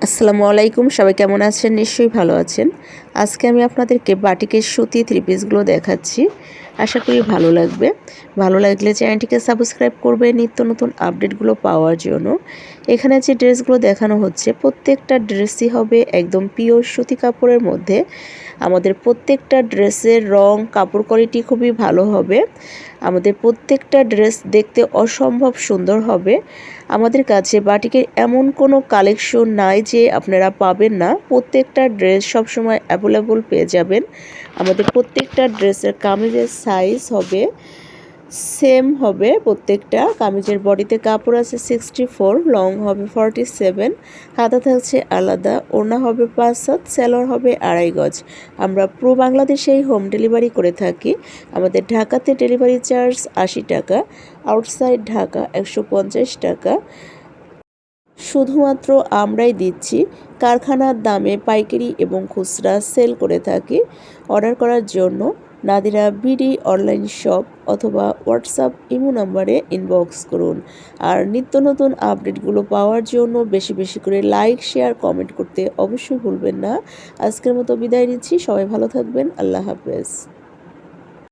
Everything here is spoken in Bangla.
আসসালামু আলাইকুম, সবাই কেমন আছেন? নিশ্চয়ই ভালো আছেন। আজকে আমি আপনাদেরকে বাটিকের সুতি থ্রি পিসগুলো দেখাচ্ছি। আশা করি ভালো লাগবে। ভালো লাগলে চ্যানেলটিকে সাবস্ক্রাইব করবে নিত্য নতুন আপডেটগুলো পাওয়ার জন্য। এখানে যে ড্রেসগুলো দেখানো হচ্ছে প্রত্যেকটা ড্রেসই হবে একদম পিওর সুতি কাপড়ের মধ্যে। আমাদের প্রত্যেকটা ড্রেসের রং কাপড় কোয়ালিটি খুবই ভালো হবে। আমাদের প্রত্যেকটা ড্রেস দেখতে অসম্ভব সুন্দর হবে। আমাদের কাছে বাটিকের এমন কোনো কালেকশন নাই যে আপনারা পাবেন না। প্রত্যেকটা ড্রেস সবসময় অ্যাভেলেবল পেয়ে যাবেন। আমাদের প্রত্যেকটা ড্রেসের কামিজের সাইজ হবে সেম হবে। প্রত্যেকটা কামিজের বডিতে কাপড় আছে 64, লং হবে 47, হাতা থাকছে আলাদা, ওড়না হবে 5 হাত, সালোয়ার হবে 2.5 গজ। আমরা পুরো বাংলাদেশেই হোম ডেলিভারি করে থাকি। আমাদের ঢাকাতে ডেলিভারি চার্জ 80 টাকা, আউটসাইড ঢাকা 150 টাকা। শুধুমাত্র আমরাই দিচ্ছি। কারখানার দামে পাইকারি এবং খুচরা সেল করে থাকি। অর্ডার করার জন্য নাদিরা বিডি অনলাইন শপ অথবা হোয়াটসঅ্যাপ ইমো নাম্বারে ইনবক্স করুন। আর নিত্য নতুন আপডেটগুলো পাওয়ার জন্য বেশি বেশি করে লাইক, শেয়ার, কমেন্ট করতে অবশ্যই ভুলবেন না। আজকের মতো বিদায় নিচ্ছি। সবাই ভালো থাকবেন। আল্লাহ হাফেজ।